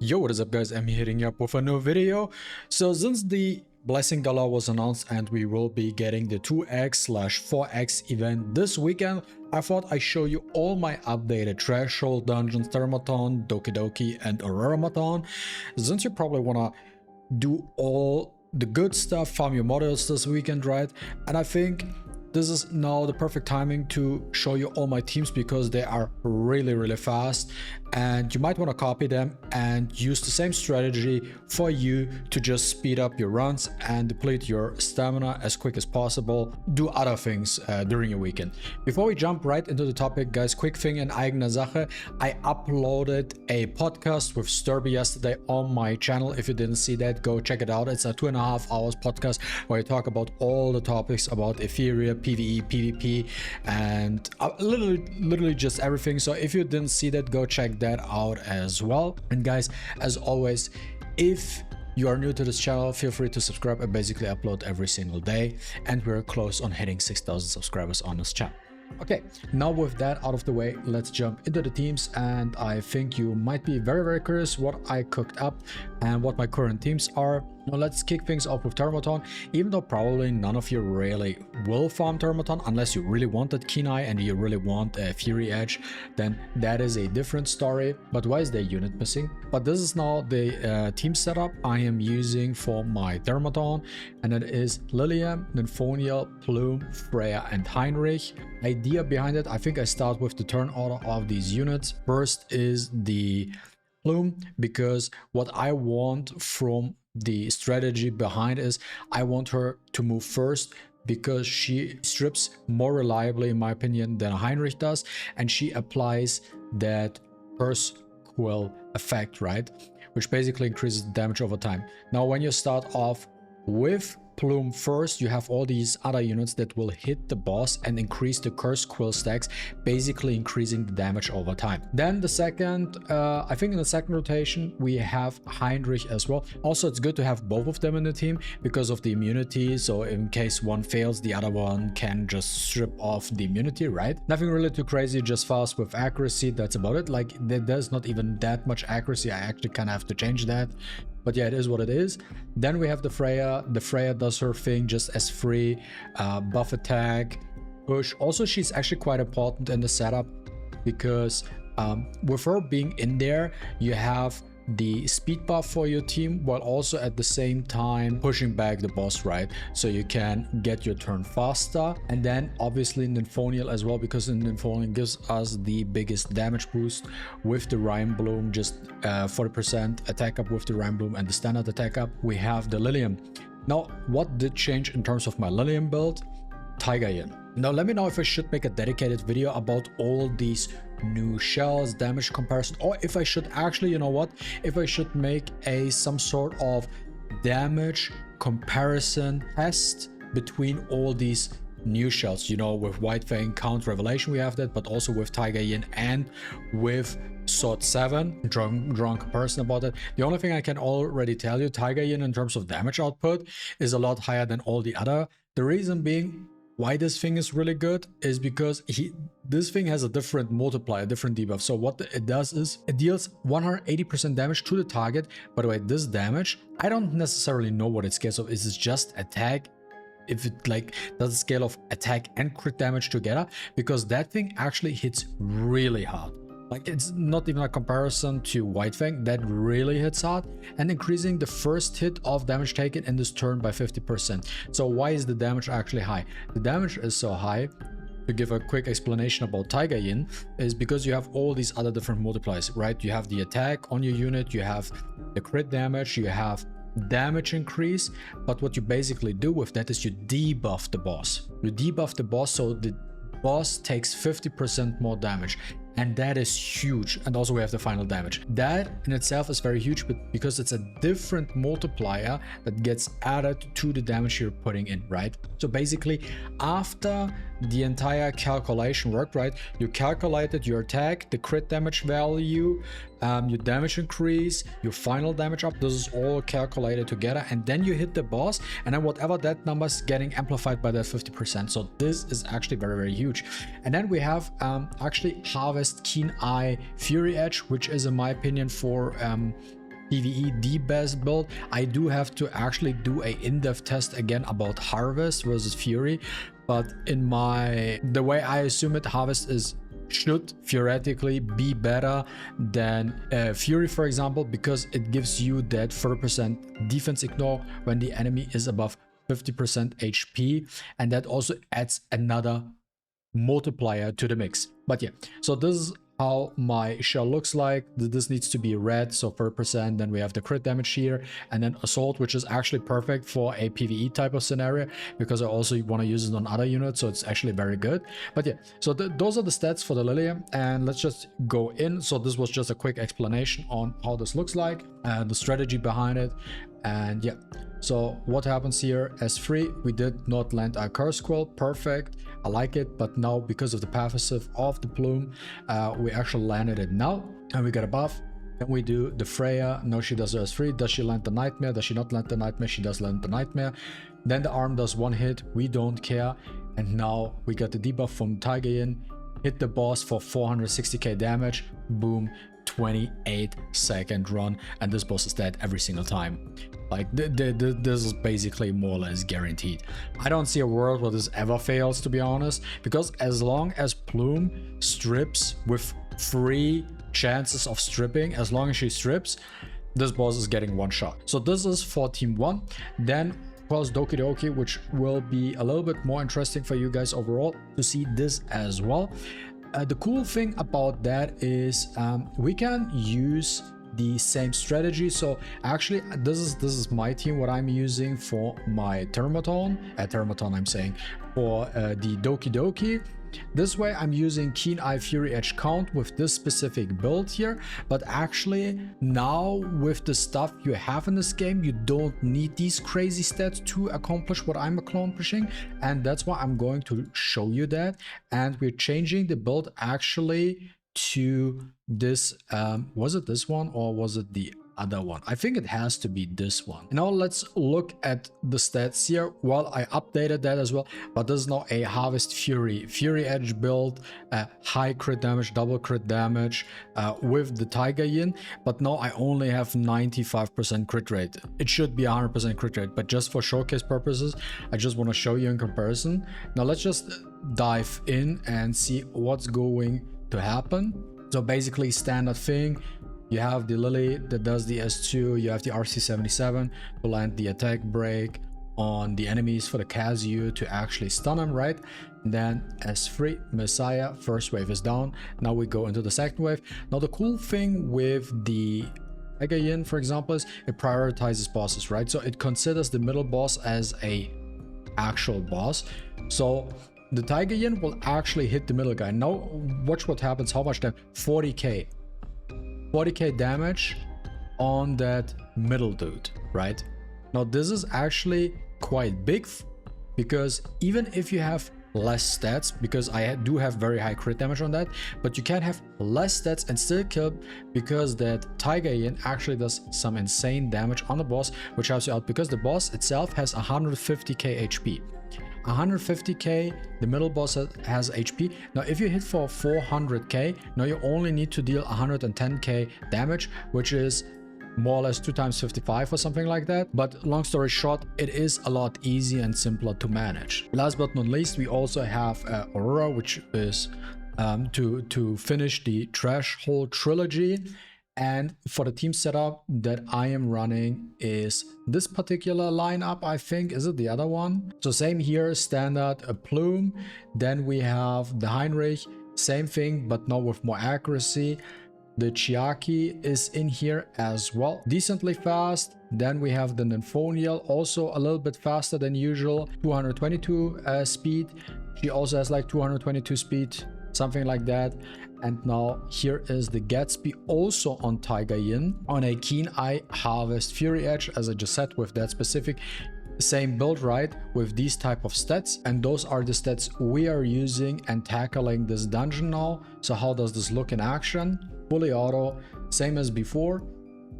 Yo, what is up guys, I'm hitting you up with a new video. So since the Blessing Galore was announced and we will be getting the 2x/4x event this weekend, I thought I'd show you all my updated threshold dungeons, Thermaton, Doki and Auro Run. Since you probably wanna do all the good stuff, farm your models this weekend, right? And I think this is now the perfect timing to show you all my teams because they are really fast, and you might want to copy them and use the same strategy for you to just speed up your runs and deplete your stamina as quick as possible. Do other things during your weekend. Before we jump right into the topic, guys, quick thing in eigener Sache. I uploaded a podcast with Sturby yesterday on my channel. If you didn't see that, go check it out. It's a 2.5 hours podcast where I talk about all the topics about ETHERIA, PvE, PvP, and literally just everything. So if you didn't see that, go check that out as well. And guys, as always, if you are new to this channel, feel free to subscribe. I basically upload every single day, and we're close on hitting 6,000 subscribers on this channel. Okay, now with that out of the way, let's jump into the teams. And I think you might be very curious what I cooked up and what my current teams are. Now let's kick things off with Thermaton. Even though probably none of you really will farm Thermaton unless you really want that keen eye and you really want a Fury Edge, then that is a different story. But why is the unit missing? But this is now the team setup I am using for my Thermaton, and it is Lilium, Nymphonial, Plume, Freya and Heinrich. Idea behind it, I think I start with the turn order of these units. First is the Plume, because what I want from the strategy behind is I want her to move first because she strips more reliably, in my opinion, than Heinrich does, and she applies that curse quill effect, right, which basically increases the damage over time. Now when you start off with Plume first, you have all these other units that will hit the boss and increase the curse quill stacks, basically increasing the damage over time. Then the second, I think in the second rotation, we have Heinrich as well. Also, it's good to have both of them in the team because of the immunity. So in case one fails, the other one can just strip off the immunity, right? Nothing really too crazy, just fast with accuracy. That's about it. Like there's not even that much accuracy. I actually kind of have to change that. But yeah, it is what it is. Then we have the Freya. The Freya does her thing just as free, buff attack, push. Also, she's actually quite important in the setup because with her being in there, you have the speed buff for your team while also at the same time pushing back the boss, right? So you can get your turn faster. And then obviously Nymphonial as well, because Nymphonial gives us the biggest damage boost with the Rhyme Bloom, just 40% attack up with the Rhyme Bloom and the standard attack up. We have the Lilium. Now what did change in terms of my Lilium build? Tiger Yin. Now let me know if I should make a dedicated video about all these new shells, damage comparison, or if I should actually, you know what, if I should make some sort of damage comparison test between all these new shells. You know, with White Fang, Count, Revelation we have that, but also with Tiger Yin and with Sword 7, drawn comparison about it. The only thing I can already tell you, Tiger Yin in terms of damage output is a lot higher than all the other. The reason being why this thing is really good is because this thing has a different multiplier, different debuff. So what it does is it deals 180% damage to the target. By the way, this damage, I don't necessarily know what it scales of. Is it just attack? If it like does a scale of attack and crit damage together, because that thing actually hits really hard. Like it's not even a comparison to White Fang, that really hits hard, and increasing the first hit of damage taken in this turn by 50%. So why is the damage actually high? The damage is so high, to give a quick explanation about Tiger Yin, is because you have all these other different multipliers, right? You have the attack on your unit, you have the crit damage, you have damage increase, but what you basically do with that is you debuff the boss. You debuff the boss so the boss takes 50% more damage. And that is huge. And also we have the final damage. That in itself is very huge, but because it's a different multiplier that gets added to the damage you're putting in, right? So basically, after the entire calculation worked, right, you calculated your attack, the crit damage value, your damage increase, your final damage up. This is all calculated together, and then you hit the boss, and then whatever that number is getting amplified by that 50%. So this is actually very huge. And then we have actually Harvest Keen Eye Fury Edge, which is in my opinion for PvE the best build. I do have to actually do a in-depth test again about Harvest versus Fury, but in the way I assume it, Harvest should theoretically be better than Fury, for example, because it gives you that 30% defense ignore when the enemy is above 50% HP, and that also adds another multiplier to the mix. But yeah, so this is how my shell looks like. This needs to be red, so 30%. Then we have the crit damage here, and then assault, which is actually perfect for a PvE type of scenario, because I also want to use it on other units, so it's actually very good. But yeah, so those are the stats for the Lilia, and let's just go in. So this was just a quick explanation on how this looks like and the strategy behind it. And yeah, so what happens here? S3, we did not land our curse quill, perfect, I like it. But now, because of the passive of the plume, we actually landed it now, and we got a buff. Then we do the Freya. No, she does S3. Does she land the nightmare? Does she not land the nightmare? She does land the nightmare. Then the arm does one hit, we don't care. And now we got the debuff from Tigeyin, hit the boss for 460k damage, boom, 28-second run, and this boss is dead every single time. Like, this is basically more or less guaranteed. I don't see a world where this ever fails, to be honest, because as long as Plume strips with 3 chances of stripping, as long as she strips, this boss is getting one shot. So this is for team 1. Then of course Doki, which will be a little bit more interesting for you guys overall to see this as well. The cool thing about that is we can use the same strategy. So actually, this is my team, what I'm using for my Thermaton. I'm saying for the Doki. This way I'm using Keen Eye Fury Edge count with this specific build here, but actually now with the stuff you have in this game, you don't need these crazy stats to accomplish what I'm accomplishing, and that's why I'm going to show you that. And we're changing the build actually to this, was it this one or was it the other one? I think it has to be this one. Now let's look at the stats here. Well, I updated that as well, but this is now a Harvest Fury Edge build, high crit damage, double crit damage with the Tigeyin, but now I only have 95% crit rate. It should be 100% crit rate, but just for showcase purposes, I just want to show you in comparison. Now let's just dive in and see what's going to happen. So basically, standard thing, you have the Lily that does the S2, you have the RC77 to land the attack break on the enemies for the Kazuyu to actually stun them, right? And then S3, Messiah, first wave is down. Now we go into the second wave. Now the cool thing with the Tigeyin, for example, is it prioritizes bosses, right? So it considers the middle boss as a actual boss. So the Tigeyin will actually hit the middle guy. Now watch what happens, how much damage, 40k damage on that middle dude, right? Now this is actually quite big, because even if you have less stats, because I do have very high crit damage on that, but you can have less stats and still kill, because that Tigeyin actually does some insane damage on the boss, which helps you out, because the boss itself has 150k HP. 150k, the middle boss has HP. Now if you hit for 400k, now you only need to deal 110k damage, which is more or less 2 times 55 or something like that. But long story short, it is a lot easier and simpler to manage. Last but not least, we also have Aurora, which is to finish the Trash Hole trilogy. And for the team setup that I am running is this particular lineup, I think. Is it the other one? So same here, standard, a Plume. Then we have the Heinrich, same thing, but now with more accuracy. The Chiaki is in here as well, decently fast. Then we have the Nymphonial, also a little bit faster than usual, 222 speed. She also has like 222 speed, something like that. And now here is the Gatsby, also on Tigeyin, on a Keen Eye Harvest Fury Edge, as I just said, with that specific same build, right, with these type of stats. And those are the stats we are using and tackling this dungeon now. So how does this look in action? Fully auto, same as before.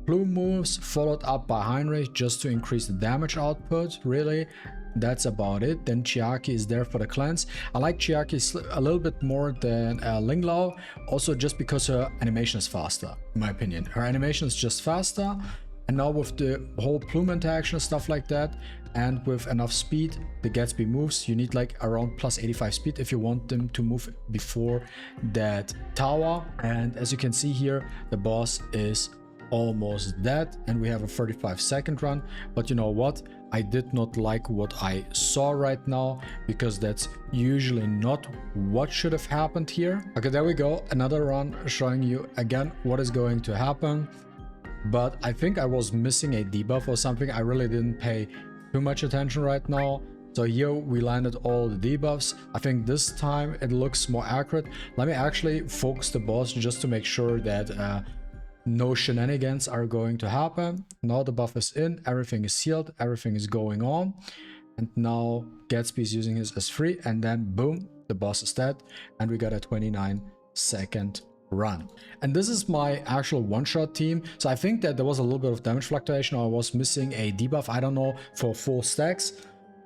Plume moves followed up by Heinrich just to increase the damage output, really. that's about it. Then Chiaki is there for the cleanse. I like Chiaki a little bit more than Linglao, also just because her animation is faster, in my opinion. Her animation is just faster, and now with the whole plume interaction and stuff like that, and with enough speed, the Gatsby moves. You need like around plus 85 speed if you want them to move before that tower. And as you can see here, the boss is almost dead, and we have a 35-second run. But you know what? I did not like what I saw right now, because that's usually not what should have happened here. Okay, there we go. Another run showing you again what is going to happen. But I think I was missing a debuff or something. I really didn't pay too much attention right now. So here we landed all the debuffs. I think this time it looks more accurate. Let me actually focus the boss just to make sure that no shenanigans are going to happen. Now the buff is in, everything is sealed, everything is going on. And now Gatsby is using his S3, and then boom, the boss is dead, and we got a 29-second run. And this is my actual one-shot team. So I think that there was a little bit of damage fluctuation, or I was missing a debuff, I don't know, for full stacks.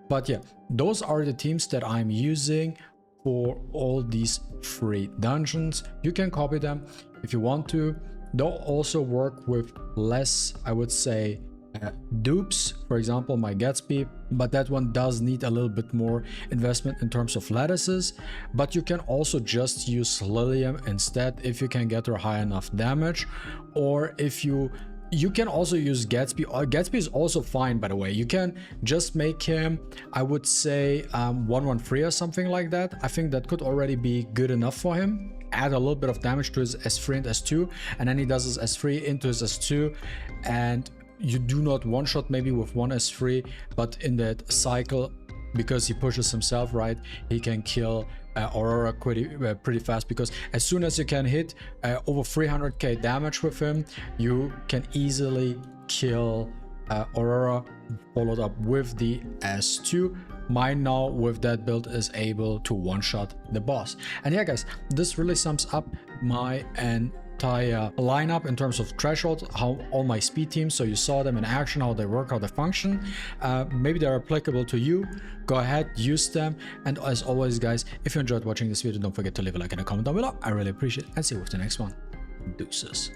But yeah, those are the teams that I'm using for all these free dungeons. You can copy them if you want to. They'll also work with less, I would say, dupes, for example my Gatsby, but that one does need a little bit more investment in terms of lattices. But you can also just use Lilium instead if you can get her high enough damage, or if you can also use Gatsby. Gatsby is also fine, by the way. You can just make him, I would say, 113 or something like that. I think that could already be good enough for him. Add a little bit of damage to his S3 and S2, and then he does his S3 into his S2, and you do not one-shot maybe with one S3, but in that cycle, because he pushes himself, right, he can kill Aurora pretty fast, because as soon as you can hit over 300k damage with him, you can easily kill Aurora, followed up with the S2. Mine now with that build is able to one-shot the boss. And yeah guys, this really sums up my entire lineup in terms of threshold, how all my speed teams, so you saw them in action, how they work, how they function. Maybe they're applicable to you. Go ahead, use them. And as always guys, if you enjoyed watching this video, don't forget to leave a like and a comment down below. I really appreciate it, and see you with the next one. Deuces.